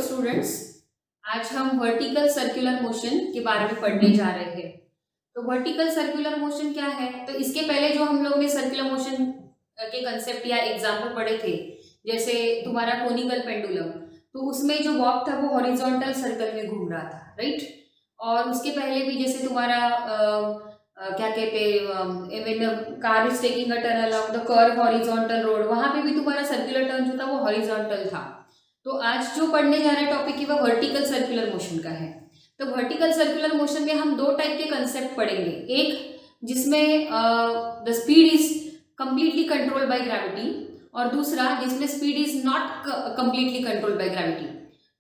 Students, आज हम vertical circular motion के बारे में पढ़ने जा रहे हैं। तो वर्टिकल सर्कुलर मोशन क्या है? तो इसके पहले जो हम लोग ने सर्कुलर मोशन के कंसेप्ट या एग्जाम्पल पढ़े थे, जैसे तुम्हारा कोनिकल पेंडुलम, तो उसमें जो बॉब था वो हॉरिजॉन्टल सर्कल में घूम रहा था, राइट। और उसके पहले भी जैसे तुम्हारा क्या कहते हैं, car is taking a turn along the curve horizontal road, वहां पे भी तुम्हारा सर्कुलर टर्न जो था वो हॉरिजॉन्टल था। तो आज जो पढ़ने जा रहे टॉपिक है वह वर्टिकल सर्कुलर मोशन का है। तो वर्टिकल सर्कुलर मोशन में हम दो टाइप के कंसेप्ट पढ़ेंगे, एक जिसमें the speed is completely controlled by gravity और दूसरा जिसमें speed is not completely controlled by gravity.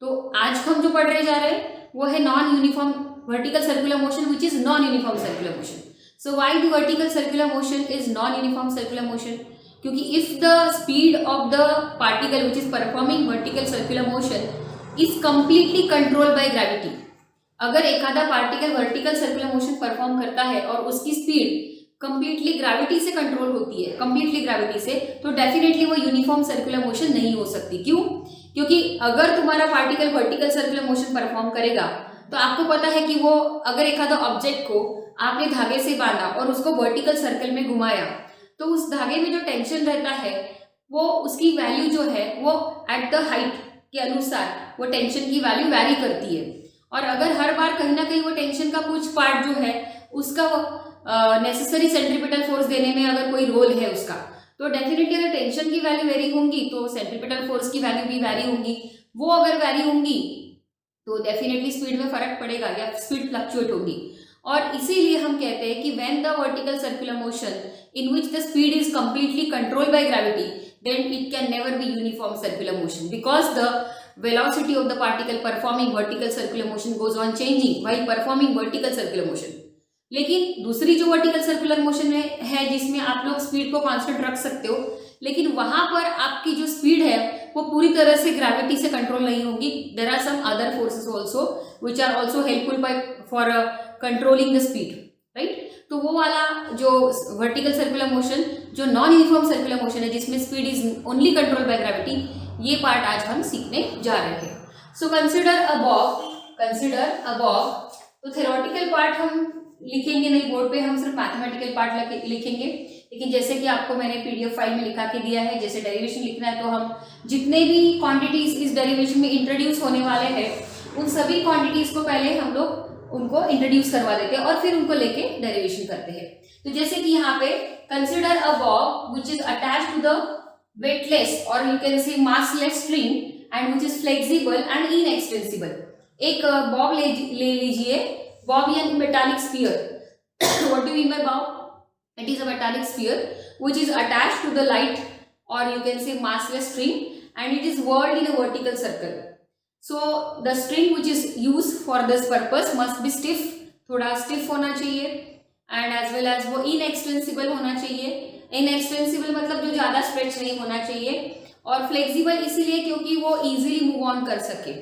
तो आज हम जो पढ़ने जा रहे हैं वो है non uniform vertical circular motion which is non uniform circular motion. So why the vertical circular motion is non uniform circular motion? क्योंकि if the speed of the particle which is performing vertical circular motion is completely controlled by gravity, अगर एखादा particle vertical circular motion perform करता है और उसकी speed completely gravity से control होती है, कंप्लीटली ग्रेविटी से, तो डेफिनेटली वो यूनिफॉर्म सर्कुलर मोशन नहीं हो सकती। क्यों? क्योंकि अगर तुम्हारा particle vertical circular motion perform करेगा तो आपको पता है कि वो अगर एखादा ऑब्जेक्ट को आपने धागे से बांधा और उसको वर्टिकल सर्कल में घुमाया तो उस धागे में जो टेंशन रहता है वो उसकी वैल्यू जो है वो एट द हाइट के अनुसार वो टेंशन की वैल्यू वैरी करती है। और अगर हर बार कहीं ना कहीं वो टेंशन का कुछ पार्ट जो है उसका नेसेसरी सेंट्रीपिटल फोर्स देने में अगर कोई रोल है उसका, तो डेफिनेटली अगर टेंशन की वैल्यू वेरी होंगी तो सेंट्रीपिटल फोर्स की वैल्यू भी वेरी होंगी। वो अगर वेरी होंगी तो डेफिनेटली स्पीड में फर्क पड़ेगा या स्पीड फ्लक्चुएट होगी। और इसीलिए हम कहते हैं कि when the vertical circular motion in which the speed is completely controlled by gravity, then it can never be uniform circular motion because the velocity of the particle performing vertical circular motion goes on changing while performing vertical circular motion। लेकिन दूसरी जो vertical circular motion है जिसमें आप लोग speed को constant रख सकते हो, लेकिन वहां पर आपकी जो स्पीड है वो पूरी तरह से ग्रेविटी से कंट्रोल नहीं होगी। There are some other forces also which are also helpful for controlling the speed, right. तो वो वाला जो वर्टिकल सर्कुलर मोशन जो नॉन यूनिफॉर्म सर्कुलर मोशन है जिसमें speed is only control by gravity, ये पार्ट आज हम सीखने जा रहे हैं। So consider a bob. तो थ्योरेटिकल पार्ट हम लिखेंगे नहीं बोर्ड पे, हम सिर्फ मैथमेटिकल पार्ट लिखेंगे। लेकिन जैसे कि आपको मैंने पीडीएफ फाइल में लिखा के दिया है, जैसे डेरिवेशन लिखना है तो हम जितने भी क्वांटिटीज इस डेरिवेशन में इंट्रोड्यूस होने वाले हैं उन सभी क्वांटिटीज को पहले हम लोग उनको इंट्रोड्यूस करवा देते हैं और फिर उनको लेके डेरिवेशन करते हैं। तो जैसे कि यहाँ पे consider a bob which is attached to the weightless और you can say massless string and which is flexible and inextensible. एक बॉब ले लीजिए, बॉब यानी metallic sphere. What do mean by bob? It is a metallic sphere which is attached to the light और you can say massless string and it is whirled in a vertical circle। So the string which is used for this purpose must be stiff, थोड़ा stiff होना चाहिए and as well as वो inextensible होना चाहिए। inextensible मतलब जो ज़्यादा stretch नहीं होना चाहिए, और flexible इसीलिए क्योंकि वो easily move on कर सके।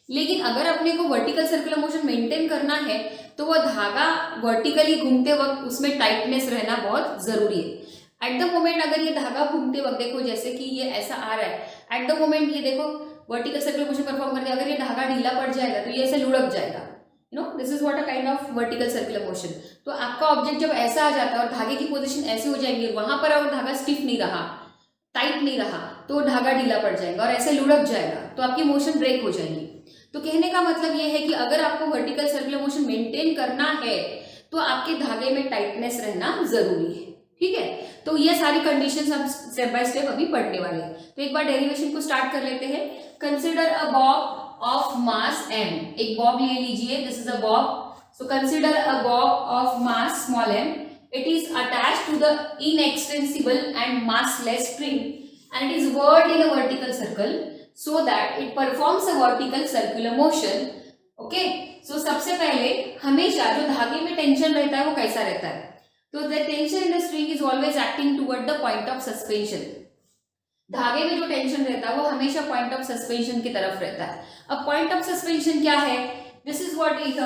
लेकिन अगर अपने को vertical circular motion maintain करना है तो वो धागा vertically घूमते वक्त उसमें tightness रहना बहुत ज़रूरी है। एट द मोमेंट अगर ये धागा घूमते वक्त देखो जैसे कि ये ऐसा आ रहा है, एट द मोमेंट ये देखो वर्टिकल सर्कुलर मोशन परफॉर्म करने अगर ये धागा ढीला पड़ जाएगा तो ये ऐसे लुढ़क जाएगा। You know this is what a kind of vertical circular motion. तो आपका ऑब्जेक्ट जब ऐसा आ जाता है और धागे की पोजीशन ऐसी हो जाएंगी, वहां पर अगर धागा स्टिफ नहीं रहा, टाइट नहीं रहा, तो धागा ढीला पड़ जाएगा और ऐसे लुढ़क जाएगा, तो आपकी मोशन ब्रेक हो जाएगी। तो कहने का मतलब ये है कि अगर आपको वर्टिकल सर्कुलर मोशन मेंटेन करना है तो आपके धागे में टाइटनेस रहना जरूरी है, ठीक है। तो ये सारी कंडीशंस हम स्टेप बाय स्टेप अभी पढ़ने वाले हैं। तो एक बार डेरिवेशन को स्टार्ट कर लेते हैं। Consider a bob of mass m। एक बॉब ले लीजिए, this is a bob. So consider a bob of mass small m। It is attached to the inextensible and massless string and it is whirled in a vertical circle so that it performs a vertical circular motion। Okay, so सबसे पहले हमेशा जो धागे में tension रहता है वो कैसा रहता है? तो the tension in the string is always acting toward the point of suspension. धागे में जो टेंशन रहता है वो हमेशा पॉइंट ऑफ सस्पेंशन की तरफ रहता है। अब पॉइंट ऑफ सस्पेंशन क्या है? This is what is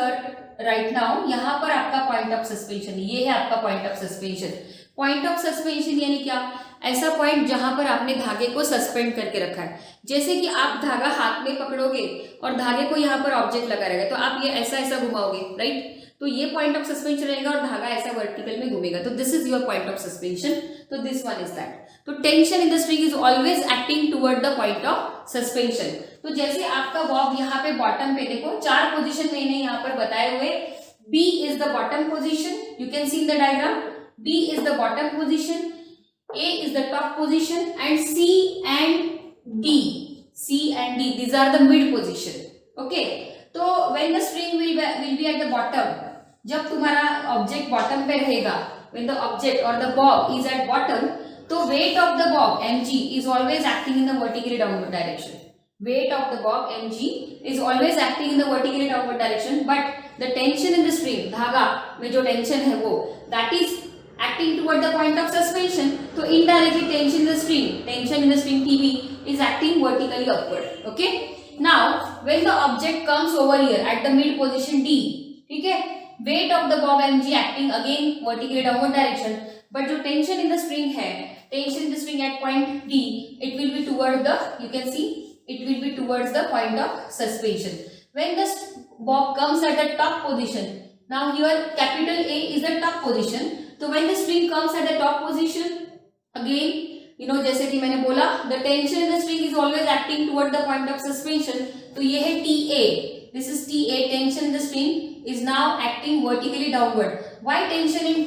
right now. यहाँ पर आपका पॉइंट ऑफ सस्पेंशन, ये है आपका point of suspension. Point of suspension यानी क्या? ऐसा पॉइंट जहां पर आपने धागे को सस्पेंड करके रखा है। जैसे कि आप धागा हाथ में पकड़ोगे और धागे को यहाँ पर ऑब्जेक्ट लगा रहेगा, तो आप ये ऐसा ऐसा घुमाओगे, राइट? तो ये पॉइंट ऑफ सस्पेंशन रहेगा और धागा ऐसा वर्टिकल में घूमेगा, तो this is your point of suspension. तो दिस वन इज दैट। तो tension in the string is always acting toward the point of suspension. तो जैसे आपका बॉब यहाँ पे बॉटम पे देखो 4 पोजीशन मैंने यहाँ पर बताए हुए। B is the bottom position, you can see in the diagram. B is the bottom position, A is the top position, and C and D, these are the mid position. Okay, तो when the string will be at the bottom, जब तुम्हारा object bottom पे रहेगा, when the object or the bob is at bottom, तो weight of the bob mg is always acting in the vertically downward direction. Weight of the bob mg is always acting in the vertically downward direction, but the tension in the string, धागा में जो tension है वो that is acting toward the point of suspension, तो indirectly tension in the string TB is acting vertically upward. Okay, now when the object comes over here at the mid position D, ठीक है, weight of the bob mg acting again vertically downward direction, but जो tension in the string है, tension in the string at point D, it will be toward the, you can see, it will be towards the point of suspension. When the bob comes at the top position, now here capital A is the top position, so when the string comes at the top position, again you know जैसे कि मैंने बोला the tension in the string is always acting toward the point of suspension, तो ये है TA, this is TA, tension in the string is now acting vertically downward. Why tension in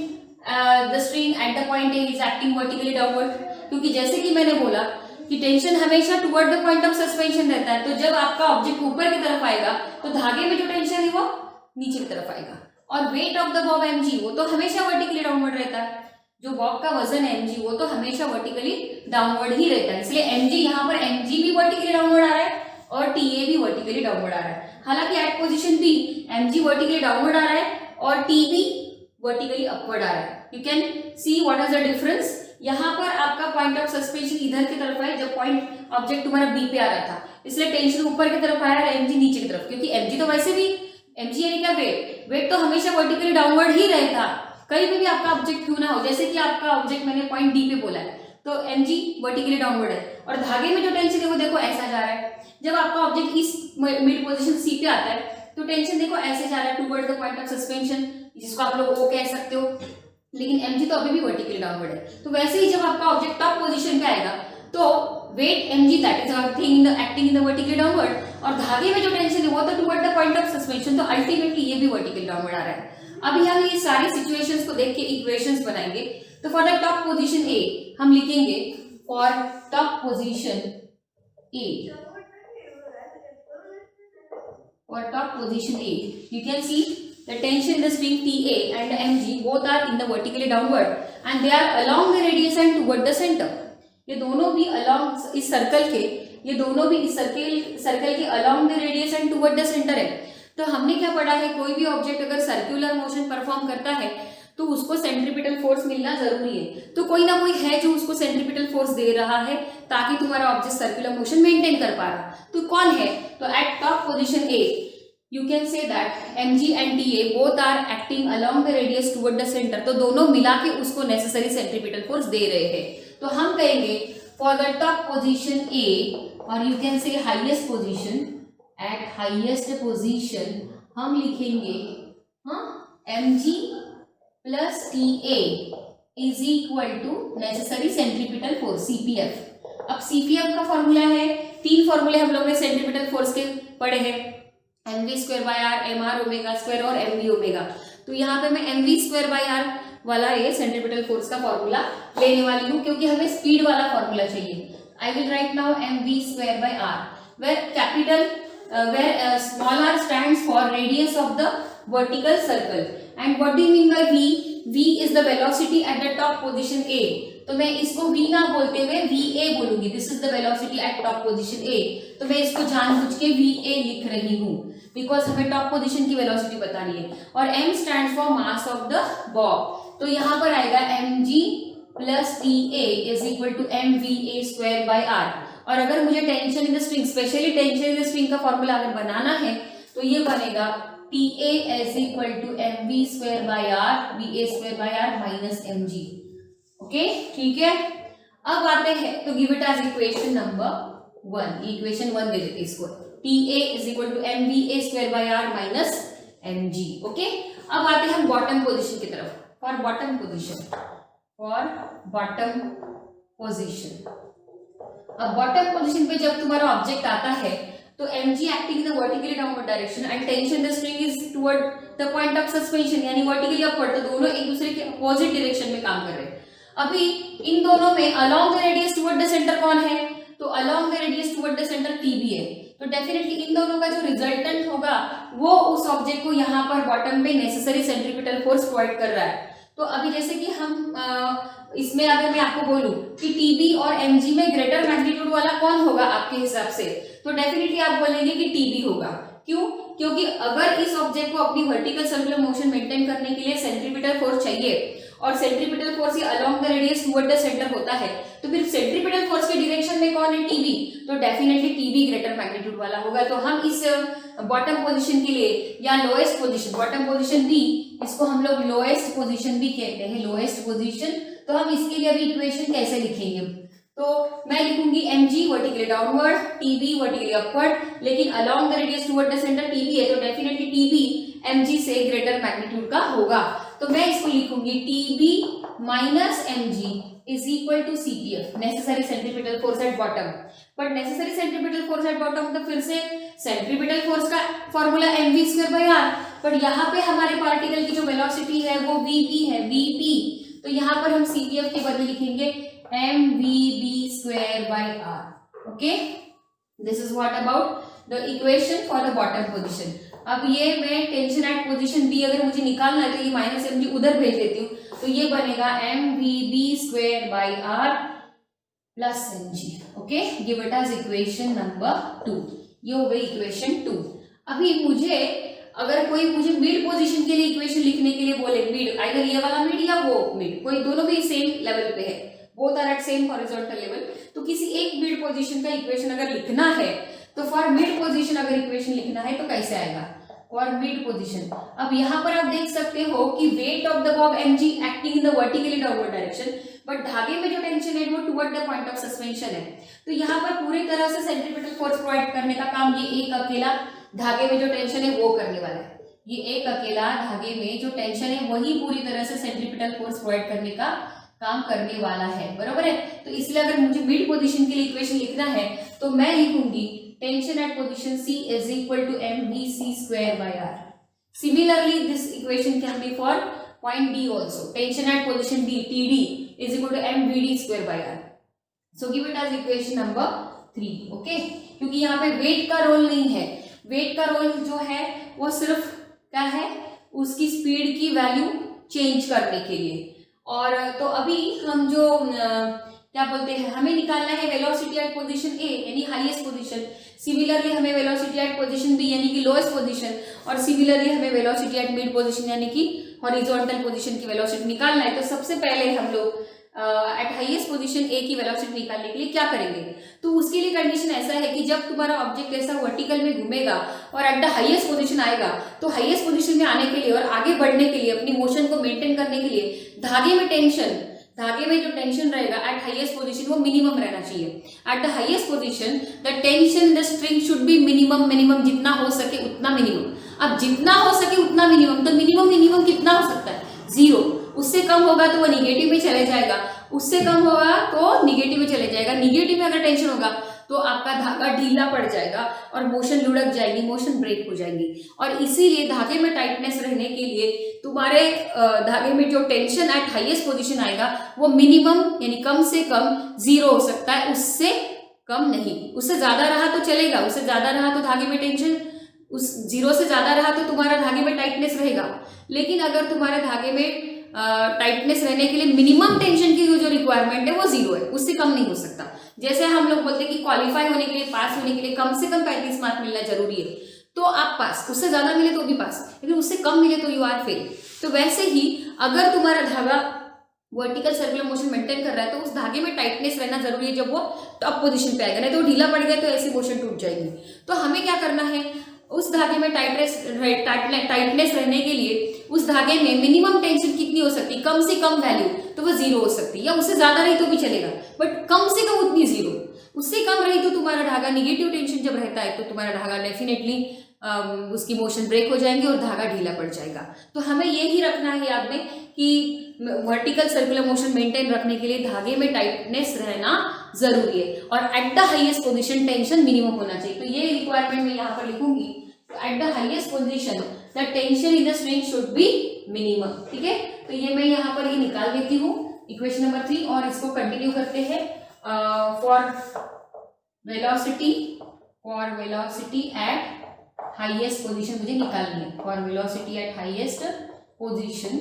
the string at the point A is acting vertically downward? क्योंकि जैसे कि मैंने बोला कि tension हमेशा toward the point of suspension रहता है, तो जब आपका ऑब्जेक्ट ऊपर की तरफ आएगा तो धागे में जो टेंशन है वो नीचे की तरफ आएगा। और weight of the Bob mg वो तो हमेशा वर्टिकली डाउनवर्ड रहता है, जो बॉब का वजन है mg वो तो हमेशा वर्टिकली डाउनवर्ड ही रहता है, इसलिए mg यहाँ पर mg भी वर्टिकली डाउनवर्ड आ रहा है और ta भी वर्टिकली डाउनवर्ड आ रहा है। हालांकि at position B mg vertically downward आ रहा है और tb वर्टिकली अपवर्ड आ रहा है। You can see what is the difference. यहाँ पर आपका पॉइंट ऑफ सस्पेंशन इधर की तरफ है, जब पॉइंट ऑब्जेक्ट तुम्हारा बी पे आ रहा था, इसलिए टेंशन ऊपर की तरफ आया और mg नीचे की तरफ, क्योंकि mg तो वैसे भी mg यानी क्या वेट तो हमेशा वर्टिकली डाउनवर्ड ही रहता, कहीं पे भी आपका ऑब्जेक्ट क्यों ना हो। जैसे कि आपका ऑब्जेक्ट मैंने पॉइंट डी पे बोला है, तो mg वर्टिकली डाउनवर्ड है और धागे में जो टेंशन है वो देखो ऐसा जा रहा है। जब आपका ऑब्जेक्ट इस मिड पोजिशन सी पे आता है तो टेंशन देखो ऐसे जा रहा है toward the point of suspension, जिसको आप लोग ओ कह सकते हो, लेकिन mg तो अभी भी वर्टिकली डाउनवर्ड है। तो वैसे ही जब आपका ऑब्जेक्ट टॉप पोजीशन पे आएगा तो weight mg that is acting in the vertically downward और धागे में जो टेंशन है वो तो toward the point of suspension, तो अल्टीमेटली ये भी वर्टिकली डाउनवर्ड आ रहा है। अभी हम ये सारी सिचुएशंस को देख के इक्वेशंस बनाएंगे। तो फॉर द टॉप पोजीशन ए हम लिखेंगे for top position A, for top position A, you can see the tension in the string TA and the mg both are in the vertically downward and they are along the radius and toward the center. ये दोनों भी along इस circle के, ये दोनों भी इस circle के along the radius and toward the center है। तो हमने क्या पढ़ा है, कोई भी ऑब्जेक्ट अगर सर्कुलर मोशन परफॉर्म करता है तो उसको सेंट्रीपिटल फोर्स मिलना जरूरी है, तो कोई ना कोई है जो उसको सेंट्रीपिटल फोर्स दे रहा है ताकि तुम्हारा ऑब्जेक्ट सर्कुलर मोशन मेंटेन कर पा रहा। तो कौन है, तो at top position A you can say that mg and ta both are acting along the radius toward the centre, तो दोनों मिला के उसको नेसेसरी सेंट्रीपिटल फोर्स दे रहे हैं। तो हम कहेंगे for the top position A और you can say highest position, at highest position हम लिखेंगे mg plus ta is equal to necessary centripetal force cpf। अब cpf का फॉर्मूला है, 3 फॉर्मूले हम लोग ने सेंट्रीपिटल फोर्स के पढ़े हैं, mv square by r, mr omega square और mv ओमेगा। तो यहाँ पे मैं mv स्क्वायर बाय आर वाला ये सेंट्रीपिटल फोर्स का फॉर्मूला लेने वाली हूँ क्योंकि हमें स्पीड वाला फॉर्मूला चाहिए। I will write now mv square by r where capital where small r stands for radius of the vertical circle and what do you mean by v? v is the velocity at the top position A, तो मैं इसको v ना बोलते हुए va बोलूंगी, this is the velocity at top position A, तो मैं इसको जानबूझ के va लिख रही हूँ बिकॉज हमें टॉप पोजीशन की वेलोसिटी बतानी है। और m stands for mass of the bob, तो यहाँ पर आएगा mg plus ta is equal to mva square by r. और अगर मुझे tension in the string, specially tension in the string का फॉर्मूला अगर बनाना है तो ये बनेगा TA is equal to mv square by r va square by r minus mg। Okay ठीक है। अब आते हैं तो give it as equation number 1, equation 1 दे देते इसको, TA is equal to MVA square by R minus mg। Okay, अब आते हैं हम बॉटम पोजीशन की तरफ। फॉर बॉटम पोजीशन, अब बॉटम पोजीशन पे जब तुम्हारा ऑब्जेक्ट आता है तो mg acting in the vertically downward direction and tension the string is toward the point of suspension, यानी वर्टिकली अपवर्ड, तो दोनों एक दूसरे के अपोजिट डायरेक्शन में काम कर रहे हैं। अभी इन दोनों में along the radius toward the centre कौन है, तो along the radius toward the centre TB है, तो डेफिनेटली इन दोनों का जो रिजल्टेंट होगा वो उस ऑब्जेक्ट को यहाँ पर बॉटम पे नेसेसरी सेंट्रीपिटल फोर्स प्रोवाइड कर रहा है। तो अभी जैसे कि हम इसमें अगर मैं आपको बोलूं कि TB और mg में ग्रेटर मैग्नीट्यूड वाला कौन होगा आपके हिसाब से, तो डेफिनेटली आप बोलेंगे कि TB होगा। क्यों? क्योंकि अगर इस ऑब्जेक्ट को अपनी वर्टिकल सर्कुलर मोशन मेंटेन करने के लिए सेंट्रीपिटल फोर्स चाहिए और centripetal force he along the radius toward the centre होता है, तो फिर सेंट्रीपिटल फोर्स के डायरेक्शन में कौन है, TB, तो डेफिनेटली TB ग्रेटर मैग्नीट्यूड वाला होगा। तो हम इस बॉटम पोजीशन के लिए या lowest position, bottom position B, इसको हम लोग लोएस्ट पोजीशन भी कहते हैं, लोएस्ट पोजीशन। तो हम इसके लिए अभी इक्वेशन कैसे लिखेंगे, तो मैं लिखूंगी mg vertically downward, TB vertically upward, लेकिन along the radius toward the centre TB है, तो डेफिनेटली TB mg से ग्रेटर मैग्नीट्यूड का होगा। तो मैं इसको लिखूंगी TB minus mg is equal to CTF, necessary centripetal force at bottom. But necessary centripetal force at bottom तो फिर से सेंट्रीपिटल फोर्स का formula mv square by r, but यहाँ पे हमारे पार्टिकल की जो वेलोसिटी है वो vp है, vp, तो यहाँ पर हम CTF के बदले लिखेंगे mvb square by r। Okay, this is what about the equation for the bottom position. अब ये मैं टेंशन एट पोजीशन B अगर मुझे निकालना है तो ये माइनस mg उधर भेज देती हूँ, तो ये बनेगा mvb square by r plus mg। Okay, give it as equation number 2, ये हो गई इक्वेशन 2। अभी मुझे अगर कोई मुझे मिड पोजीशन के लिए इक्वेशन लिखने के लिए बोले, मिड आइदर ये वाला मिड या वो मिड, कोई दोनों भी सेम लेवल पे है, both are at same horizontal level, तो किसी एक मिड पोजीशन का इक्वेशन अगर लिखना है तो फॉर मिड पोजीशन अगर इक्वेशन लिखना है तो कैसे आएगा, फॉर मिड पोजीशन। अब यहाँ पर आप देख सकते हो कि weight of the Bob mg acting in the vertically downward direction, but धागे में जो टेंशन है वो toward the point of suspension है, तो यहाँ पर पूरी तरह से सेंट्रीपिटल फोर्स प्रोवाइड करने का काम ये एक अकेला धागे में जो टेंशन है वो करने वाला है। ये एक अकेला धागे में जो टेंशन है वही पूरी तरह से सेंट्रीपिटल फोर्स प्रोवाइड करने का काम करने वाला है, बराबर है। तो इसलिए अगर मुझे मिड पोजीशन के लिए इक्वेशन लिखना है तो मैं लिखूंगी tension eight position C is equal to mvc square by r. Similarly, this equation can be for point D also. Tension at position D, TD is equal to mvd square by r. So give it as equation number 3. Okay? क्योंकि यहाँ पे wait का role नहीं है, wait का role जो है वो सिर्फ क्या है, उसकी स्पीड की वैल्यू चेंज करने के लिए। और तो अभी हम जो क्या बोलते हैं, हमें निकालना है वेलोसिटी एट पोजीशन A यानी हाईएस्ट पोजीशन, सिमिलरली हमें वेलोसिटी एट पोजीशन B यानी कि लोएस्ट पोजीशन, और सिमिलरली हमें वेलोसिटी एट मिड पोजीशन यानी कि हॉरिजॉन्टल पोजीशन की वेलोसिटी निकालना है। तो सबसे पहले हम लोग एट हाईएस्ट पोजीशन A की वेलोसिटी निकालने के लिए क्या करेंगे, तो उसके लिए कंडीशन ऐसा है कि जब तुम्हारा ऑब्जेक्ट ऐसा वर्टिकल में घूमेगा और एट द हाईएस्ट पोजीशन आएगा, तो हाईएस्ट पोजीशन में आने के लिए और आगे बढ़ने के लिए, अपनी मोशन को मेंटेन करने के लिए धागे में जो टेंशन रहेगा एट हाईएस्ट पोजीशन वो मिनिमम रहना चाहिए। At the highest position the tension the string should be minimum जितना हो सके उतना मिनिमम। अब जितना हो सके उतना मिनिमम, तो मिनिमम कितना हो सकता है, 0। उससे कम होगा तो वो निगेटिव में चले जाएगा, उससे कम होगा तो निगेटिव में चले जाएगा। निगेटिव में अगर टेंशन होगा तो आपका धागा ढीला पड़ जाएगा और मोशन लुढ़क जाएगी, मोशन ब्रेक हो जाएगी। और इसीलिए धागे में टाइटनेस रहने के लिए तुम्हारे धागे में जो टेंशन एट हाईएस्ट पोजीशन आएगा वो मिनिमम यानी कम से कम 0 हो सकता है, उससे कम नहीं। उससे ज्यादा रहा तो चलेगा, उससे ज्यादा रहा तो धागे में टेंशन, उस 0 से ज्यादा रहा तो तुम्हारा धागे में टाइटनेस रहेगा। लेकिन अगर तुम्हारे धागे में टाइटनेस रहने के लिए मिनिमम टेंशन की जो रिक्वायरमेंट है वो 0 है, उससे कम नहीं हो सकता। जैसे हम लोग बोलते हैं कि क्वालिफाई होने के लिए, पास होने के लिए कम से कम 35 मार्क मिलना जरूरी है, तो आप पास, उससे ज्यादा मिले तो भी पास, लेकिन उससे कम मिले तो यू आर फेल। तो वैसे ही अगर तुम्हारा धागा वर्टिकल सर्कुलर मोशन मेंटेन कर रहा है तो उस धागे में टाइटनेस रहना जरूरी है जब वो टॉप पोजीशन पे आएगा, नहीं तो ढीला पड़ गया तो ऐसी मोशन टूट जाएगी। तो हमें क्या करना है, उस धागे में टाइटनेस रहने के लिए उस धागे में मिनिमम टेंशन कितनी हो सकती है, कम से कम वैल्यू तो वो 0 हो सकती है, या उससे ज्यादा रही तो भी चलेगा, बट कम से कम उतनी 0। उससे कम रही तो तुम्हारा धागा, निगेटिव टेंशन जब रहता है तो तुम्हारा धागा डेफिनेटली उसकी मोशन ब्रेक हो जाएंगे और धागा ढीला पड़ जाएगा। तो हमें ये ही रखना है याद में कि वर्टिकल सर्कुलर मोशन मेंटेन रखने के लिए धागे में टाइटनेस रहना जरूरी है, और at the highest position tension minimum होना चाहिए। तो ये रिक्वायरमेंट मैं यहाँ पर लिखूंगी, at the highest position the tension in the string should be minimum. ठीक है, तो ये मैं यहाँ पर ये निकाल देती हूँ इक्वेशन नंबर 3, और इसको कंटिन्यू करते हैं। For velocity at highest position मुझे निकालनी है। For velocity at highest position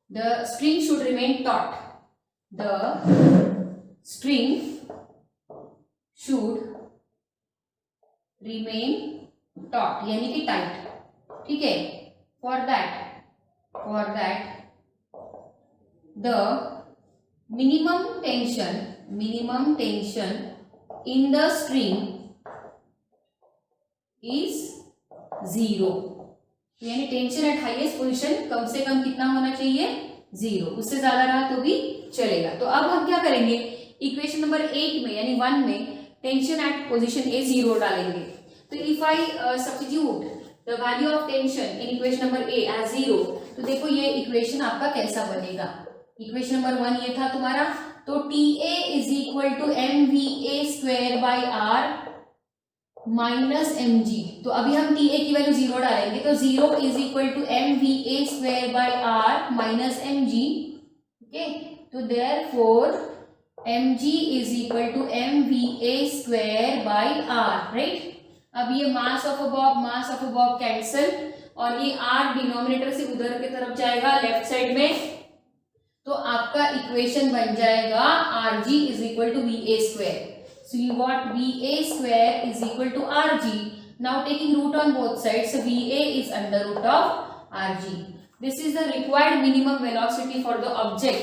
the string should remain taut. The string should remain taut, यानी कि टाइट। ठीक है, for that the minimum tension in the string is 0। यानी टेंशन एट हाईएस्ट पोजीशन कम से कम कितना होना चाहिए, 0, उससे ज्यादा रहा तो भी चलेगा। तो अब हम क्या करेंगे, इक्वेशन नंबर 8 में यानी 1 में टेंशन एट पोजीशन ए 0 डालेंगे। तो if I substitute the value of tension in equation number A as 0, तो देखो ये इक्वेशन आपका कैसा बनेगा। इक्वेशन नंबर 1 ये था तुम्हारा, तो TA is equal to mva square by are minus mg। तो अभी हम TA की वैल्यू 0 डालेंगे, तो 0 is equal to mva square by are minus mg। Okay, तो therefore mg is equal to mva square by R, right. अब ये mass of a bob cancel, और ये r डिनोमिनेटर से उधर की तरफ जाएगा लेफ्ट साइड में, तो आपका इक्वेशन बन जाएगा rg is equal to va square. So you got VA square is equal to RG. Now taking root on both sides, so VA is under root of RG. This is the required minimum velocity for the object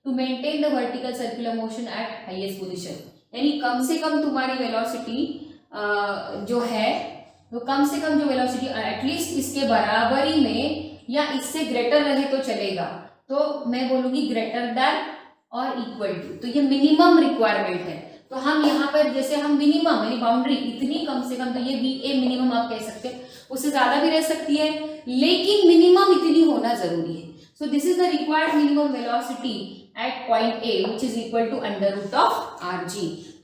to maintain the vertical circular motion at highest position. यानी कम से कम तुम्हारी velocity जो है, तो कम से कम जो velocity at least इसके बराबरी में या इससे ग्रेटर रहे तो चलेगा। तो मैं बोलूंगी ग्रेटर दैन और इक्वल टू, तो ये मिनिमम रिक्वायरमेंट है। तो हम यहाँ पर जैसे हम मिनिमम यानी बाउंड्री इतनी कम से कम, तो ये VA मिनिमम आप कह सकते हैं, उससे ज्यादा भी रह सकती है, लेकिन मिनिमम इतनी होना जरूरी है। So this is the required minimum velocity at point A which is equal to under root of RG।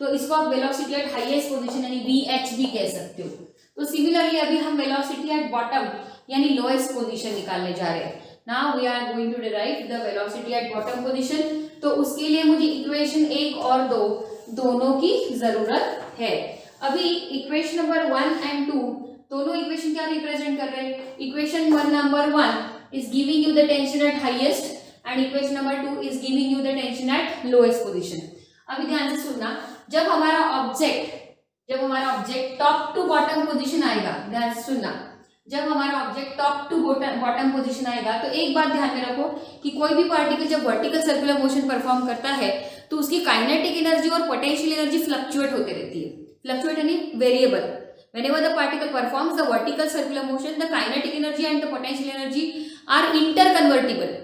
तो इसको आप वेलोसिटी एट हाईएस्ट पोजीशन यानी VH भी कह सकते हो। तो सिमिलरली अभी हम वेलोसिटी एट बॉटम यानी लोएस्ट पोजीशन निकालने जा रहे हैं। Now we are going to derive the velocity at bottom position. तो उसके लिए मुझे इक्वेशन 1 और 2 दोनों की जरूरत है। अभी इक्वेशन नंबर 1 एंड 2 दोनों इक्वेशन क्या रिप्रेजेंट कर रहे हैं, equation number 1 is giving you the tension at highest and equation number 2 is giving you the tension at lowest position. अभी ध्यान से सुनना, जब हमारा object top to bottom position आएगा, ध्यान से सुनना, जब हमारा object top to bottom position आएगा, तो एक बात ध्यान में रखो कि कोई भी पार्टिकल जब वर्टिकल सर्कुलर मोशन परफॉर्म करता है तो उसकी काइनेटिक एनर्जी और पोटेंशियल एनर्जी फ्लक्चुएट होते रहती है। फ्लक्चुएट यानी variable. Whenever the particle performs the vertical circular motion, the kinetic energy and the potential energy are interconvertible.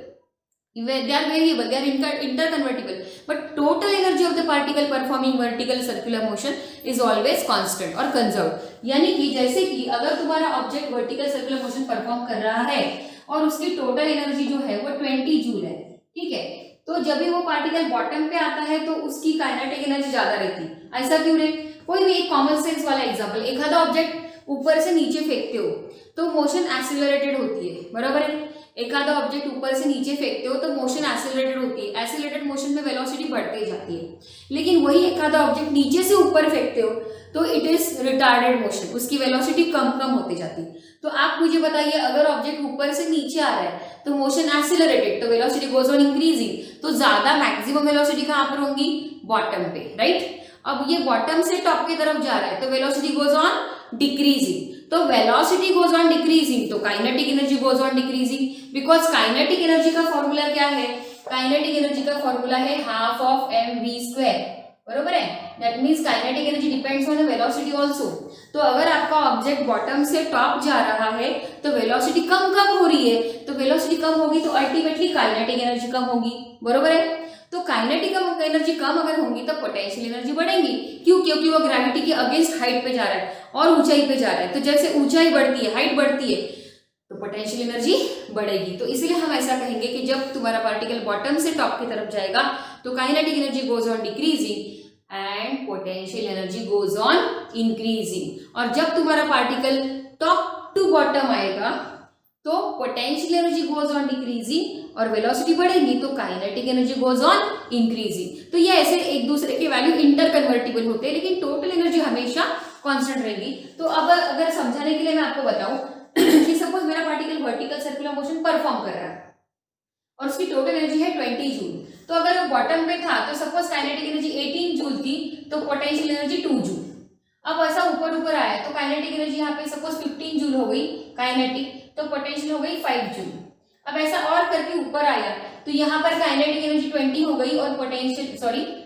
They are variable, they are interconvertible. But total energy of the particle performing vertical circular motion is always constant और conserved. यानी कि जैसे कि अगर तुम्हारा object vertical circular motion perform कर रहा है और उसकी टोटल एनर्जी जो है वो 20 जूल है, ठीक है, तो जब भी वो पार्टिकल बॉटम पे आता है तो उसकी काइनेटिक एनर्जी ज्यादा रहती। ऐसा क्यों रे? कोई भी एक कॉमन सेंस वाला एग्जांपल, एक आधा ऑब्जेक्ट ऊपर से नीचे फेंकते हो तो मोशन एक्सीलरेटेड होती है, बराबर है। एक आधा ऑब्जेक्ट ऊपर से नीचे फेंकते हो तो मोशन एक्सीलरेटेड होती है। एक्सीलरेटेड मोशन में वेलोसिटी बढ़ती जाती है। लेकिन वही एक आधा ऑब्जेक्ट नीचे से ऊपर फेंकते हो तो इट इज रिटार्डेड मोशन, उसकी वेलोसिटी कम कम होती जाती है। तो आप मुझे बताइए, अगर ऑब्जेक्ट ऊपर से नीचे आ रहा है तो मोशन एक्सीलरेटेड, तो वेलोसिटी गोज ऑन इंक्रीजिंग, तो ज्यादा मैक्सिमम वेलोसिटी कहाँ पर होंगी? बॉटम पे, राइट। अब ये बॉटम से टॉप की तरफ जा रहा है तो वेलोसिटी गोज ऑन डिक्रीजिंग, तो वेलोसिटी गोज ऑन डिक्रीजिंग तो kinetic energy goes on decreasing, because kinetic energy का फॉर्मूला क्या है? काइनेटिक एनर्जी का फॉर्मूला है हाफ ऑफ mv स्क्वायर, बरोबर है। That means kinetic energy depends on the velocity also. तो अगर आपका ऑब्जेक्ट बॉटम से टॉप जा रहा है तो वेलोसिटी कम कम हो रही है, तो वेलोसिटी कम होगी तो अल्टीमेटली काइनेटिक एनर्जी कम होगी, बरोबर है। तो काइनेटिक एनर्जी कम अगर होगी तो पोटेंशियल एनर्जी बढ़ेगी। क्यों? क्योंकि वो ग्रेविटी के अगेंस्ट हाइट पे जा रहा है और ऊंचाई पे जा रहा है। तो जैसे ऊंचाई बढ़ती है, हाइट बढ़ती है, तो पोटेंशियल एनर्जी बढ़ेगी। तो इसलिए हम ऐसा कहेंगे कि जब तुम्हारा पार्टिकल बॉटम से टॉप की तरफ जाएगा तो kinetic energy goes on decreasing and potential energy goes on increasing. और जब तुम्हारा पार्टिकल टॉप टू बॉटम आएगा तो potential energy goes on decreasing और वेलोसिटी बढ़ेगी तो kinetic energy goes on increasing. तो ये ऐसे एक दूसरे के वैल्यू इंटर कन्वर्टिबल होते हैं, लेकिन टोटल एनर्जी हमेशा कांस्टेंट रहेगी। तो अब अगर समझाने के लिए मैं आपको बताऊं कि सपोज मेरा particle vertical circular motion perform कर रहा है और उसकी टोटल एनर्जी है 20 जूल। तो अगर वो बॉटम पे था तो सपोज काइनेटिक एनर्जी 18 जूल थी तो पोटेंशियल एनर्जी 2 जूल। अब ऐसा ऊपर ऊपर आया तो काइनेटिक एनर्जी यहाँ पे सपोज 15 जूल हो गई काइनेटिक, तो पोटेंशियल हो गई 5 जूल। अब ऐसा और करके ऊपर आया तो यहाँ पर काइनेटिक एनर्जी 20 हो गई और पोटेंशियल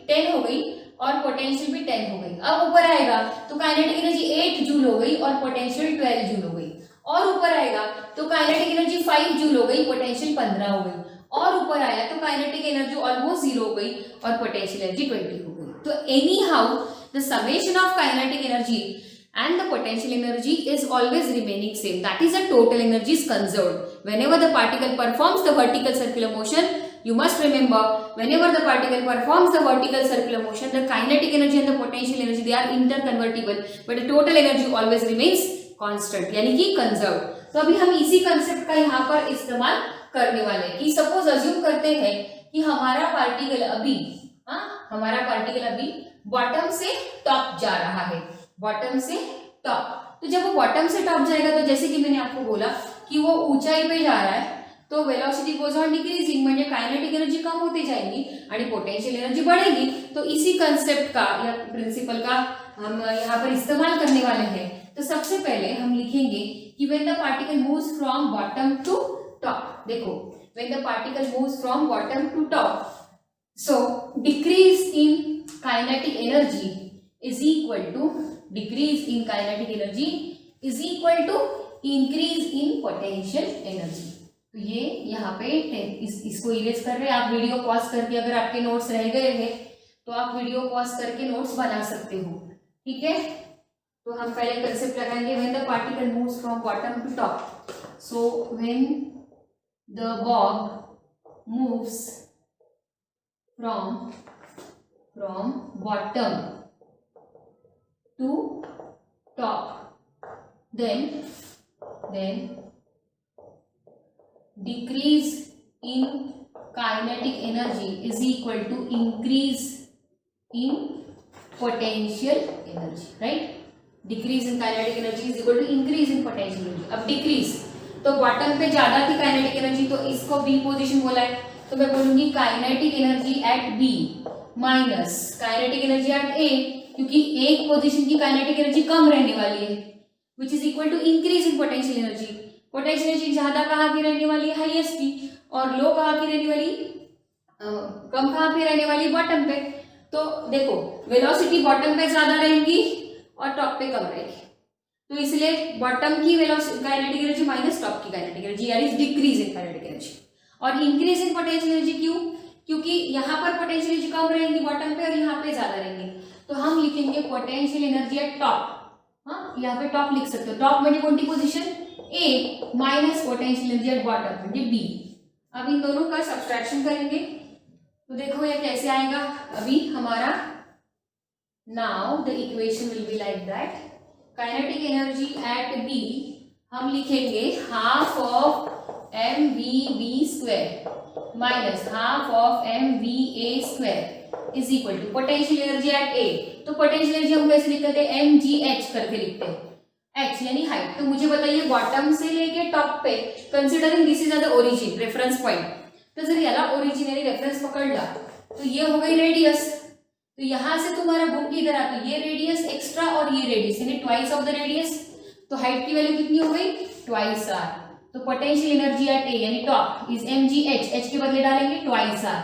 10 हो गई और पोटेंशियल भी 10 हो गई। अब ऊपर आएगा तो काइनेटिक एनर्जी 8 जूल हो गई और पोटेंशियल 12 जूल हो गई। और ऊपर आएगा तो काइनेटिक एनर्जी 5 जूल हो गई, पोटेंशियल 15 हो गई। और ऊपर आया तो काइनेटिक एनर्जी ऑलमोस्ट 0 हो गई और पोटेंशियल एनर्जी 20 हो गई। तो any how the summation of kinetic energy and the potential energy is always remaining same. That is the total energy is conserved. Whenever the particle performs the vertical circular motion, you must remember, whenever the particle performs the vertical circular motion, the kinetic energy and the potential energy, they are interconvertible, but the total energy always remains constant, यानी कि conserved. तो अभी हम इसी concept का यहाँ पर इस्तेमाल करने वाले हैं कि suppose assume करते हैं कि हमारा particle अभी bottom से top जा रहा है, बॉटम से टॉप। तो जब वो बॉटम से टॉप जाएगा तो जैसे कि मैंने आपको बोला कि वो ऊंचाई पे जा रहा है तो वेलोसिटी गोज ऑन डिक्रीजिंग, म्हणजे काइनेटिक एनर्जी कम होती जाएगी आणि पोटेंशियल एनर्जी बढ़ेगी। तो इसी कंसेप्ट का या प्रिंसिपल का हम यहाँ पर इस्तेमाल करने वाले हैं। तो सबसे पहले हम लिखेंगे कि when the particle moves from bottom to top, देखो when the particle moves from bottom to top, so decrease in kinetic energy is equal to decrease in kinetic energy is equal to increase in potential energy। तो ये यहाँ पे इसको erase कर रहे हैं। आप वीडियो पॉज करके, अगर आपके नोट्स रह गए हैं तो आप वीडियो पॉज करके नोट्स बना सकते हो, ठीक है। तो हम पहले कंसेप्ट लगाएंगे when the particle moves from bottom to top. So when the bob moves from bottom to top, then decrease in kinetic energy is equal to increase in potential energy, right? Decrease in kinetic energy is equal to increase in potential energy। अब decrease तो bottom पे ज्यादा थी kinetic energy तो इसको B position बोला है, तो मैं बोलूंगी kinetic energy at B minus kinetic energy at A, क्योंकि एक पोजीशन की काइनेटिक एनर्जी कम रहने वाली है, which is equal to increase in potential energy. Potential energy ज्यादा कहाँ की रहने वाली है, हाईएस्ट की, और लो कहाँ की रहने वाली, कम कहाँ पे रहने वाली, बॉटम पे। तो देखो वेलोसिटी बॉटम पे ज्यादा रहेगी और टॉप पे कम रहेगी, तो इसलिए बॉटम की काइनेटिक एनर्जी माइनस टॉप की काइनेटिक एनर्जी, यानी डिक्रीज इन काइनेटिक एनर्जी। और इंक्रीज इन पोटेंशियल एनर्जी क्यों? क्योंकि यहाँ पर पोटेंशियल एनर्जी कम रहेंगी बॉटम पे और यहाँ पे ज्यादा रहेंगी, तो हम लिखेंगे पोटेंशियल एनर्जी एट टॉप। हाँ, यहाँ पे टॉप लिख सकते हो। टॉप म्हणजे कोणती position, A, minus potential energy at bottom म्हणजे बी। अब इन दोनों का सब्सट्रैक्शन करेंगे तो देखो ये कैसे आएगा। अभी हमारा now the equation will be like that, kinetic energy at B हम लिखेंगे half of m v B square minus half of m v A square is equal to potential energy at A. तो potential energy हम कैसे लिखते हैं, M G H करके लिखते हैं, एच यानी हाइट। तो मुझे बताइए बॉटम से लेके टॉप पे, considering this is the origin reference point, तो जर याला ओरिजिन यानी रेफरेंस पकड़ला तो ये हो गई रेडियस। तो यहां से तुम्हारा घूम के इधर आता है, ये रेडियस एक्स्ट्रा और ये रेडियस यानी ट्वाइस ऑफ द रेडियस। तो हाइट की वैल्यू कितनी हो गई, ट्वाइस आर। तो पोटेंशियल एनर्जी एट ए यानी top is M G H, H के बदले डालेंगे ट्वाइस आर,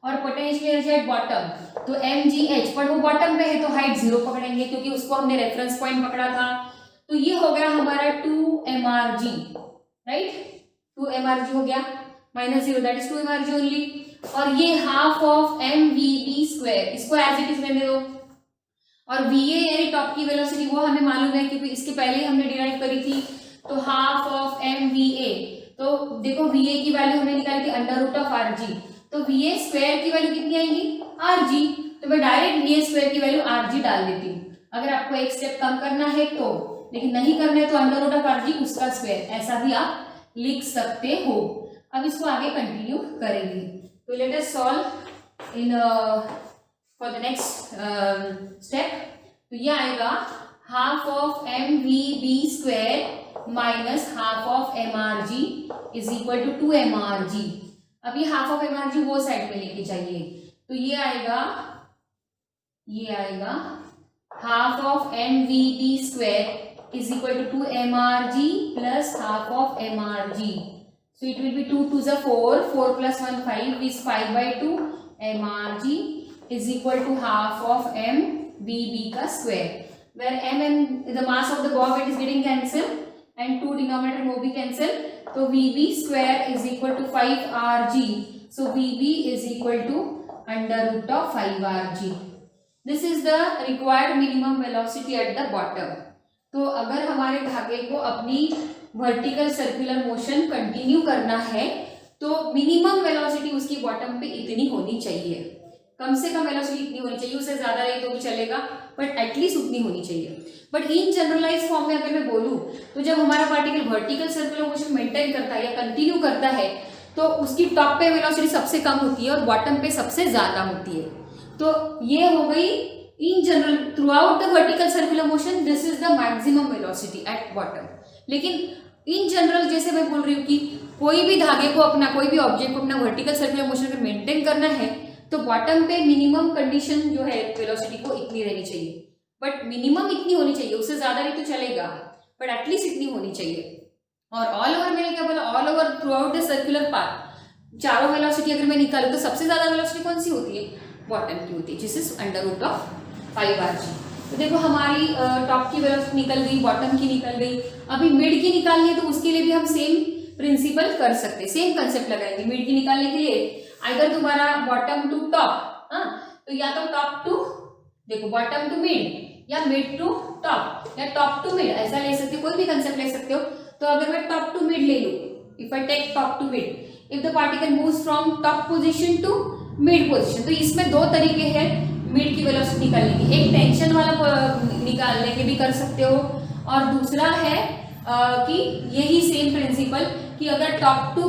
और पोटेंशियल एनर्जी एट बॉटम, तो mgh, पर वो बॉटम पे है तो हाइट 0 पकड़ेंगे क्योंकि उसको हमने रेफरेंस पॉइंट पकड़ा था। तो ये हो गया हमारा 2 mrg, राइट, 2 mrg हो गया, -0 दैट इज 2 mrg ओनली। और ये हाफ ऑफ mvb स्क्वायर, इसको एज इट इज रहने दो। और va यानी टॉप की वेलोसिटी वो हमें मालूम है क्योंकि इसके पहले ही हमने डिराइव करी थी, तो हाफ ऑफ mva, तो देखो va की वैल्यू हमने निकाली थी √rg, तो va स्क्वायर की वैल्यू कितनी आएगी rg, तो मैं डायरेक्ट va स्क्वायर की वैल्यू rg डाल देती हूँ। अगर आपको एक स्टेप कम करना है तो, लेकिन नहीं करना है तो √rg उसका स्क्वायर, ऐसा भी आप लिख सकते हो। अब इसको आगे कंटिन्यू करेंगे। तो let us solve in for the next step. तो ये आएगा half of mvb square minus half of mrg is equal to 2 mrg। अब ये हाफ ऑफ mrg वो साइड में लेके जाइए, तो ये आएगा half of mvb square is equal to 2 mrg plus half of mrg। So it will be 2 2s are 4, 4 plus 1 5 is 5/2 mrg is equal to half of mvb का square, where m the mass of the bob it is getting cancelled and 2 denominator will be cancelled, so vb square is equal to 5rg, so vb is equal to √5rg. This is the required minimum velocity at the bottom. तो अगर हमारे धागे को अपनी vertical circular motion continue करना है तो minimum velocity उसकी बॉटम पे इतनी होनी चाहिए, कम से कम वेलोसिटी इतनी होनी चाहिए, उससे ज्यादा नहीं तो भी चलेगा बट एटलीस्ट उतनी होनी चाहिए। बट इन जनरलाइज फॉर्म में अगर मैं बोलूँ तो जब हमारा particle vertical circular motion maintain करता है या कंटिन्यू करता है तो उसकी टॉप पे वेलोसिटी सबसे कम होती है और बॉटम पे सबसे ज्यादा होती है। तो ये हो गई in general through out the vertical circular motion this is the maximum velocity at bottom. लेकिन इन जनरल जैसे मैं बोल रही हूँ कि कोई भी धागे को अपना, कोई भी ऑब्जेक्ट को अपना वर्टिकल सर्कुलर मोशन अगर मेंटेन करना है तो बॉटम पे मिनिमम कंडीशन जो है वेलोसिटी को इतनी रहनी चाहिए, बट मिनिमम इतनी होनी चाहिए, उससे ज्यादा नहीं तो चलेगा बट एटलीस्ट इतनी होनी चाहिए। और ऑल ओवर मैंने क्या बोला, all over through out the circular path चारों वेलोसिटी अगर मैं निकालूं तो सबसे ज्यादा वेलोसिटी कौन सी होती है, बॉटम की होती है, जिस इज √5rg। तो देखो हमारी टॉप की वेलोसिटी निकल गई, बॉटम की निकल गई। अभी मिड की निकालनी है तो उसके लिए भी हम सेम प्रिंसिपल कर सकते हैं, सेम कंसेप्ट लगाएंगे। मिड की निकालने के लिए आइदर तुम्हारा बॉटम टू टॉप, तो या तो टॉप टू, देखो बॉटम टू मिड या मिड टू टॉप या टॉप टू मिड, ऐसा ले सकते हो, कोई भी कंसेप्ट ले सकते हो। तो अगर मैं टॉप टू मिड ले लूं, if I take top to mid, if the particle moves from top position to mid position, तो इसमें दो तरीके हैं मिड की वेलोसिटी निकालने की, एक टेंशन वाला निकालने के भी कर सकते हो और दूसरा है कि यही सेम प्रिंसिपल कि अगर टॉप टू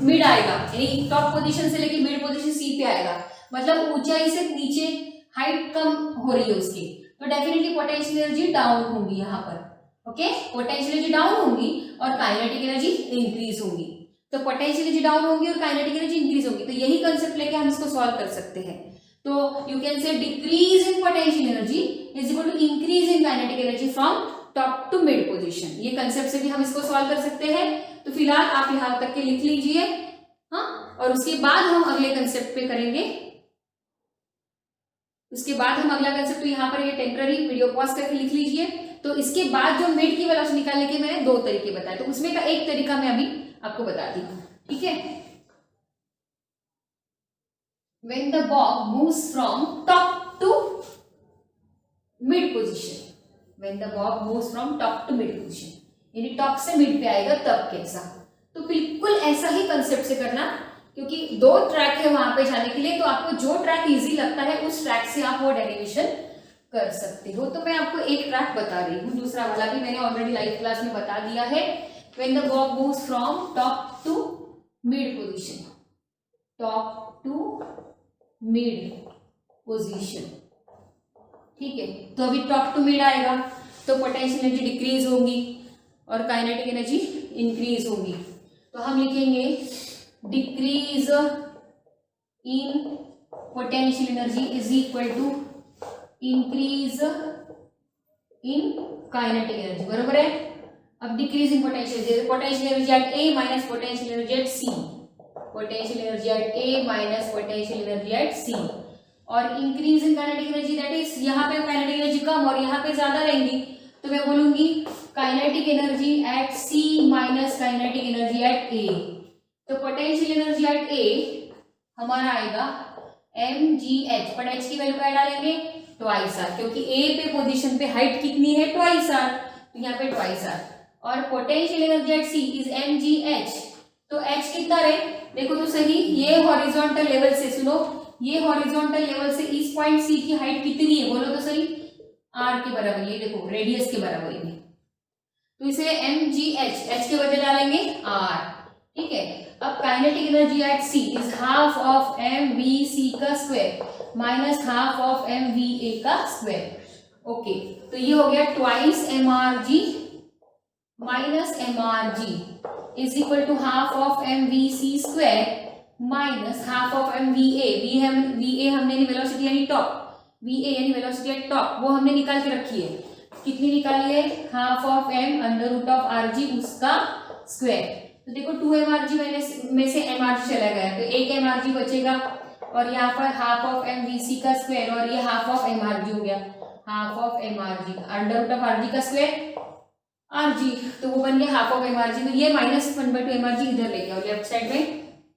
मिड आएगा यानी टॉप पोजीशन से लेके मिड पोजीशन सी पे आएगा, मतलब ऊंचाई से नीचे हाइट कम हो रही है उसकी, तो डेफिनेटली पोटेंशियल एनर्जी डाउन होगी यहाँ पर। ओके, पोटेंशियल एनर्जी डाउन होगी और काइनेटिक एनर्जी इंक्रीज होगी। तो पोटेंशियल एनर्जी डाउन होगी और काइनेटिक एनर्जी इंक्रीज होगी, तो यही कंसेप्ट लेके हम इसको सॉल्व कर सकते हैं। तो you can say decrease in potential energy is equal to increase in kinetic energy from top to mid position. ये कंसेप्ट से भी हम इसको सॉल्व कर सकते हैं। तो फिलहाल आप यहाँ तक के लिख लीजिए, हाँ, और उसके बाद हम अगले कंसेप्ट पे करेंगे। उसके बाद हम अगला कंसेप्ट, तो यहाँ पर ये टेम्पररी वीडियो पॉज करके लिख लीजिए। तो इसके बाद जो मिड की वेलोसिटी निकालने के मैंने दो तरीके बताए, तो उसमें का एक तरीका मैं अभी आपको बताती हूँ, ठीक है। When the bob moves from top to mid position, when the bob moves from top to mid position, यानी टॉप से मिड पे आएगा तब कैसा, तो बिल्कुल ऐसा ही कंसेप्ट से करना, क्योंकि दो ट्रैक है वहां पे जाने के लिए, तो आपको जो ट्रैक इजी लगता है उस ट्रैक से आप वो डेरिवेशन कर सकते हो। तो मैं आपको एक ट्रैक बता रही हूँ, दूसरा वाला भी मैंने ऑलरेडी लाइव क्लास में बता दिया है। When the bob moves from top to mid position, top to mid position, ठीक है। तो अभी टॉप टू मिड आएगा तो पोटेंशियल एनर्जी डिक्रीज होगी और काइनेटिक एनर्जी इंक्रीज होगी। तो हम लिखेंगे decrease in potential energy is equal to increase in kinetic energy, बरोबर है। अब decrease in potential energy at A minus potential energy at C, potential energy at A minus potential energy at C, और increase in kinetic energy that is यहाँ पे kinetic energy कम और यहाँ पे ज्यादा रहेंगी, तो मैं बोलूंगी kinetic energy at C minus kinetic energy at A. तो पोटेंशियल एनर्जी एट ए हमारा आएगा mgh, पर h की वैल्यू क्या डालेंगे, ट्वाइस आर, क्योंकि ए पे पोजीशन पे हाइट कितनी है, ट्वाइस आर, तो यहाँ पे ट्वाइस आर। और potential energy at C is mgh, तो h कितना रहे, देखो तो सही, ये हॉरिजॉन्टल लेवल से, सुनो, ये हॉरिजॉन्टल लेवल से इस पॉइंट सी की हाइट कितनी है, बोलो तो सही, r के बराबर, ये देखो रेडियस के बराबर है, तो इसे mgh, h के बदले डालेंगे r, ठीक है। अब kinetic energy at C is half of mvc का square minus half of mva का स्क्वायर, ओके, तो ये हो गया twice mrg minus mrg is equal to half of mvc square minus half of mva, va हमने velocity यानी top, va यानी velocity at top, वो हमने निकाल के रखी है, कितनी निकाली है, half of m under root of rg उसका स्क्वायर। तो देखो 2mrg में से mrg चला गया, तो एक mrg बचेगा, और यहाँ पर हाफ ऑफ mvc का स्क्वायर, और ये हाफ ऑफ mrg हो गया, half of mrg under root of rg का स्क्वायर rg, तो वो बन गया हाफ ऑफ mrg, तो ये माइनस 1/2 mrg इधर ले गया लेफ्ट साइड में,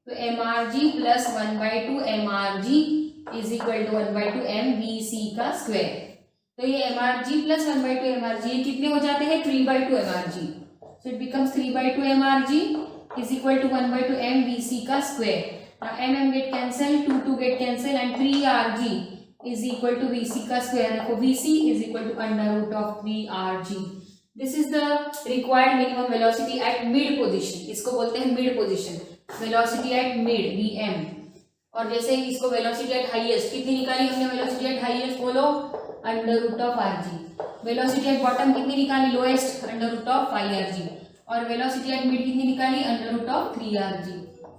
तो mrg plus 1/2 mrg is equal to 1/2 mvc का स्क्वायर। तो ये mrg प्लस 1/2 mrg ये कितने हो जाते हैं, 3/2 mrg, so it becomes 3/2 mrg is equal to 1/2 mvc का square. Now mm get cancel, 2 get cancel, and 3rg is equal to vc का square. So vc is equal to under root of 3rg. This is the required minimum velocity at mid position. इसको बोलते हैं mid position. Velocity at mid vm. और जैसे इसको velocity at highest कितनी निकाली हमने, velocity at highest बोलो under root of rg. Velocity at bottom कितनी निकाली, lowest, under root of 5rg, और वेलोसिटी एट मिड कितनी निकाली, अंडर रूट ऑफ 3rg।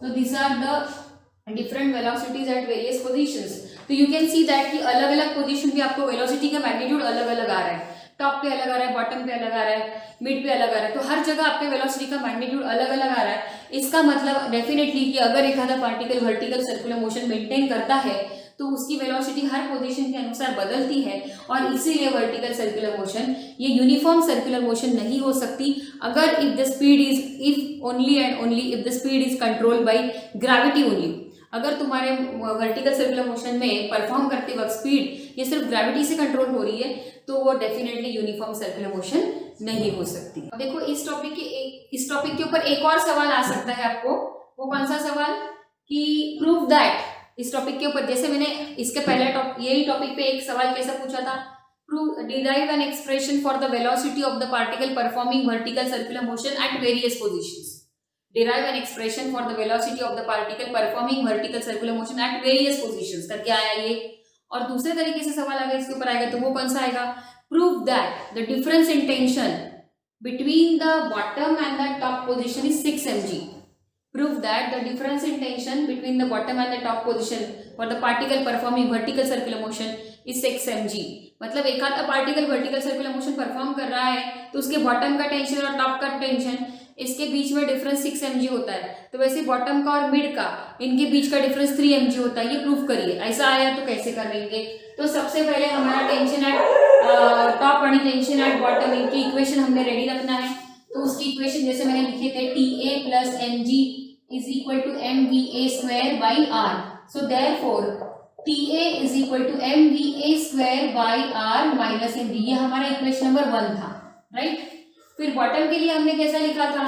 तो this are the different velocities at various positions. तो यू कैन सी दैट कि अलग अलग पोजीशन पे आपको वेलोसिटी का मैग्नीट्यूड अलग अलग आ रहा है, टॉप पे अलग आ रहा है, बॉटम पे अलग आ रहा है, मिड पे अलग आ रहा है, तो हर जगह आपके वेलोसिटी का मैग्नीट्यूड अलग अलग आ रहा है। इसका मतलब डेफिनेटली कि अगर एक आधा particle vertical circular motion maintain करता है तो उसकी वेलोसिटी हर पोजीशन के अनुसार बदलती है, और इसीलिए वर्टिकल सर्कुलर मोशन ये यूनिफॉर्म सर्कुलर मोशन नहीं हो सकती अगर if the speed is if only and only if the speed is controlled by gravity only. अगर तुम्हारे वर्टिकल सर्कुलर मोशन में परफॉर्म करते वक्त स्पीड ये सिर्फ ग्रेविटी से कंट्रोल हो रही है तो वो डेफिनेटली यूनिफॉर्म सर्कुलर मोशन नहीं हो सकती। अब देखो इस टॉपिक के ऊपर एक और सवाल आ सकता है आपको, वो कौन सा सवाल, कि प्रूव दैट, इस टॉपिक के ऊपर जैसे मैंने इसके पहले यही टॉपिक पे एक सवाल कैसा पूछा था, prove derive an expression for the velocity of the particle performing vertical circular motion eight various positions. Derive an expression for the velocity of the particle performing vertical circular motion eight various positions करके आया ये। और दूसरे तरीके से सवाल अगर इसके ऊपर आएगा तो वो कौन सा आएगा, prove that the difference in tension between the bottom and the top position is 6 mg। Prove that the difference in tension between the bottom and the top position for the particle performing vertical circular motion is 6 mg। मतलब एक आधा particle vertical circular motion perform कर रहा है तो उसके bottom का tension और टॉप का टेंशन इसके बीच में डिफरेंस 6 mg होता है, तो वैसे बॉटम का और मिड का इनके बीच का डिफरेंस 3 mg होता है। ये प्रूफ करिए, ऐसा आया तो कैसे कर लेंगे। तो सबसे पहले हमारा टेंशन एट टॉप और टेंशन एट बॉटम इनकी इक्वेशन हमने रेडी रखना है। तो उसकी इक्वेशन जैसे मैंने लिखे थे TA plus mg is equal to mva square by r. So therefore TA is equal to mva square by r minus mg। ये हमारा इक्वेशन नंबर 1 था, राइट। फिर बॉटम के लिए हमने कैसा लिखा था,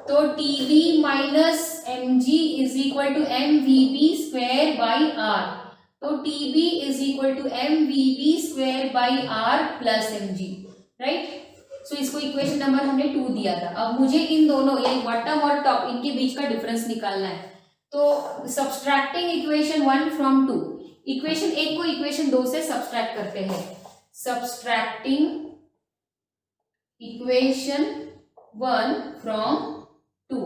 तो TB minus mg is equal to mvb square by r। तो TB is equal to mvb square by r plus mg, right. So इसको इक्वेशन नंबर हमने 2 दिया था। अब मुझे इन दोनों यानी बॉटम और टॉप इनके बीच का डिफरेंस निकालना है। तो सब्सट्रैक्टिंग इक्वेशन 1 फ्रॉम 2, इक्वेशन 1 को इक्वेशन 2 से सब्सट्रैक्ट करते हैं। सब्सट्रैक्टिंग इक्वेशन 1 फ्रॉम 2,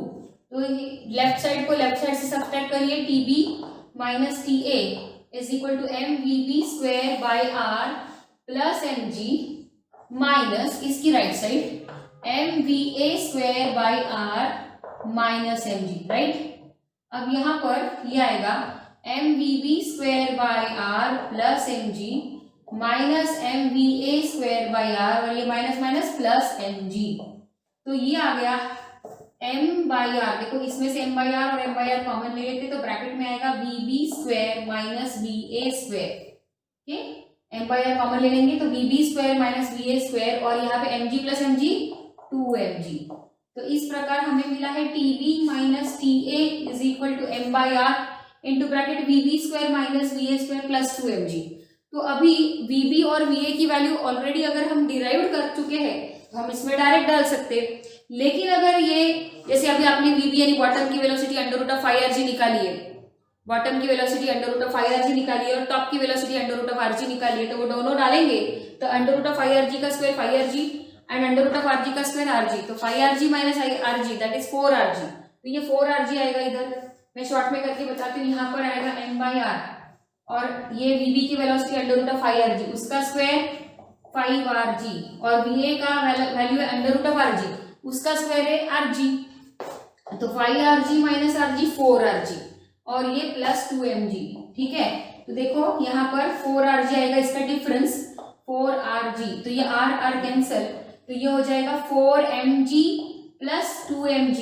तो लेफ्ट साइड को लेफ्ट साइड से सब्सट्रैक्ट करिए। TB minus TA is equal to mvb square by r plus mg minus इसकी right side mva square by r minus mg, right. अब यहाँ पर ये आएगा mvv² plus mg minus mva² और ये माइनस माइनस प्लस mg। तो ये आ गया m/r। देखो इसमें से m/r और m/r कॉमन ले लेते तो ब्रैकेट में आएगा vb² minus va²। Okay, m/r common ले लेंगे तो vb² माइनस va² और यहाँ पे mg प्लस mg 2mg। तो इस प्रकार हमें मिला है tv minus ta is equal to m/r into bracket vb² minus va² plus 2mg। तो अभी vb और va की वैल्यू ऑलरेडी अगर हम डिराइव कर चुके हैं तो हम इसमें डायरेक्ट डाल सकते हैं। लेकिन अगर ये जैसे अभी आपने vb यानी बॉटम की वेलोसिटी √5rg निकाली है, बॉटम की वेलोसिटी √5rg निकाली है और टॉप की वेलोसिटी √rg निकाली है, तो वो दोनों डालेंगे तो √5rg का स्क्वायर 5rg एंड √rg का स्क्वायर rg, तो 5rg minus rg that is 4rg। तो ये 4rg आएगा इधर, मैं शॉर्ट में करके बताती हूँ। यहाँ पर आएगा m/r और ये vb की वेलोसिटी √5rg उसका स्क्वायर 5rg और va का वैल्यू है √rg उसका स्क्वायर है rg, तो 5rg माइनस rg 4rg और ये प्लस 2mg। ठीक है, तो देखो यहाँ पर 4rg आएगा, इसका डिफरेंस 4rg, तो ये r कैंसल, तो ये हो जाएगा 4mg प्लस 2mg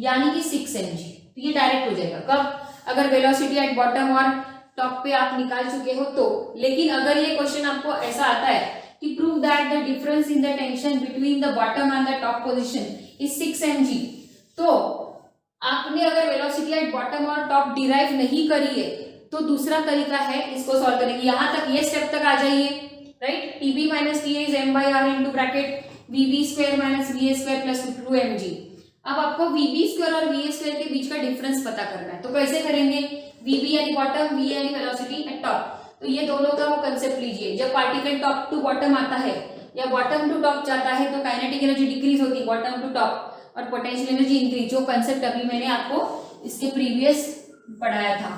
यानी कि 6mg। तो ये डायरेक्ट हो जाएगा कब, अगर वेलोसिटी एट बॉटम और टॉप पे आप निकाल चुके हो तो। लेकिन अगर ये क्वेश्चन आपको ऐसा आता है कि prove that the difference in the tension between the bottom and the top position is 6mg, तो आपने अगर वेलोसिटी एट बॉटम और टॉप डिराइव नहीं करी है तो दूसरा तरीका है इसको सॉल्व करने की। यहाँ तक ये स्टेप तक आ जाइए, right. tb minus ta is m/r into bracket vb² minus va² plus 2mg। अब आपको vb² और va² के बीच का डिफरेंस पता करना है, तो कैसे करेंगे। vb यानी बॉटम, v यानी वेलोसिटी एट टॉप, तो ये दोनों का वो कंसेप्ट लीजिए। जब पार्टिकल टॉप टू बॉटम आता है या बॉटम टू टॉप जाता है तो काइनेटिक एनर्जी डिक्रीज होती है बॉटम टू टॉप और पोटेंशियल एनर्जी इंक्रीज, जो कंसेप्ट अभी मैंने आपको इसके प्रीवियस पढ़ाया था।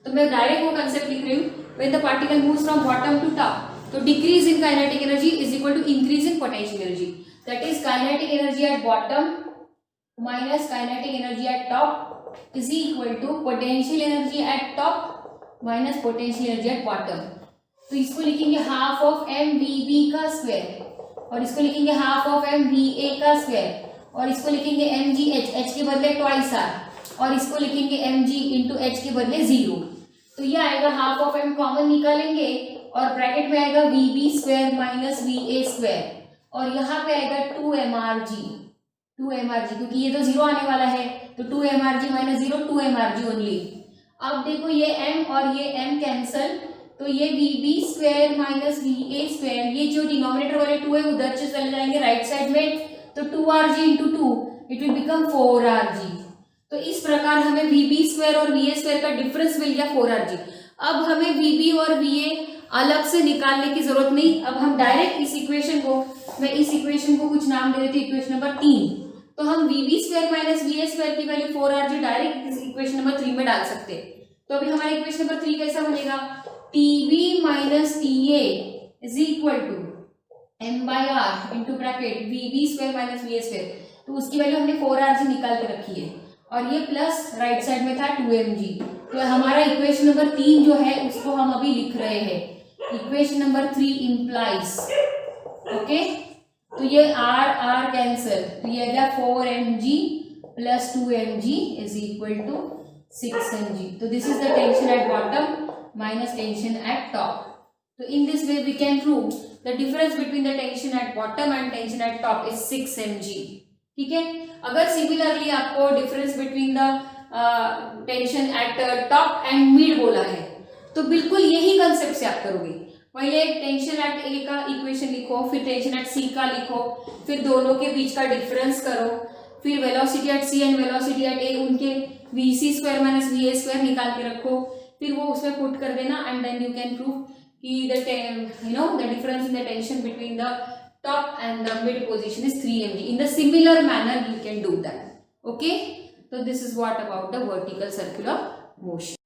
तो मैं डायरेक्ट वो कंसेप्ट लिख रही हूँ। When the particle moves from bottom to top, तो decrease in kinetic energy is equal to increase in potential energy, that is kinetic energy at bottom minus kinetic energy at top is equal to potential energy at top minus potential energy at bottom. तो इसको लिखेंगे half of mvb का square और इसको लिखेंगे half of mva का square और इसको लिखेंगे mgh, h के बदले ट्वाइस r और इसको लिखेंगे mg इंटू h के बदले 0। तो ये आएगा हाफ ऑफ m कॉमन निकालेंगे और ब्रैकेट में आएगा vb² माइनस va² और यहाँ पे आएगा 2mrg क्योंकि ये तो 0 आने वाला है, तो 2mrg माइनस 0 2mrg ओनली। अब देखो ये m और ये m कैंसल, तो ये vb² माइनस va², ये जो डिनोमिनेटर वाले 2 है उधर से चले जाएंगे राइट साइड में, तो 2rg into 2 it will become 4rg। तो इस प्रकार हमें vb² और va² का डिफरेंस मिल गया 4rg। अब हमें vb और va अलग से निकालने की जरूरत नहीं, अब हम डायरेक्ट इस इक्वेशन को, मैं इस इक्वेशन को कुछ नाम दे देती हूँ, इक्वेशन नंबर 3। तो हम vb² माइनस va² की वैल्यू 4rg डायरेक्ट इस इक्वेशन नंबर 3 में डाल सकते हैं। तो अभी हमारा इक्वेशन नंबर 3 कैसा बनेगा, tb minus ta is equal to m/r into bracket vb² minus va², तो उसकी वैल्यू हमने 4rg निकाल के रखी है और ये प्लस राइट साइड में था 2mg। तो हमारा इक्वेशन नंबर 3 जो है उसको हम अभी लिख रहे हैं, इक्वेशन नंबर 3 इम्प्लाइज, ओके। तो ये r कैंसल, तो ये आ गया 4mg plus 2mg is equal to 6mg। तो this is the tension at bottom minus tension at top. So in this way we can prove the difference between the tension at bottom and tension at top is 6 mg। ठीक है, अगर similarly आपको difference between the tension at top and mid बोला है तो बिल्कुल यही concept से आप करोगे। पहले टेंशन एट ए का इक्वेशन लिखो, फिर टेंशन एट सी का लिखो, फिर दोनों के बीच का डिफरेंस करो, फिर velocity at C and velocity at A उनके vc² माइनस va² निकाल के रखो, फिर वो उसमें पुट कर देना and then you can prove कि the difference in the tension between the top and the mid position is 3 mg. In the similar manner you can do that. Okay, so this is what about the vertical circular motion.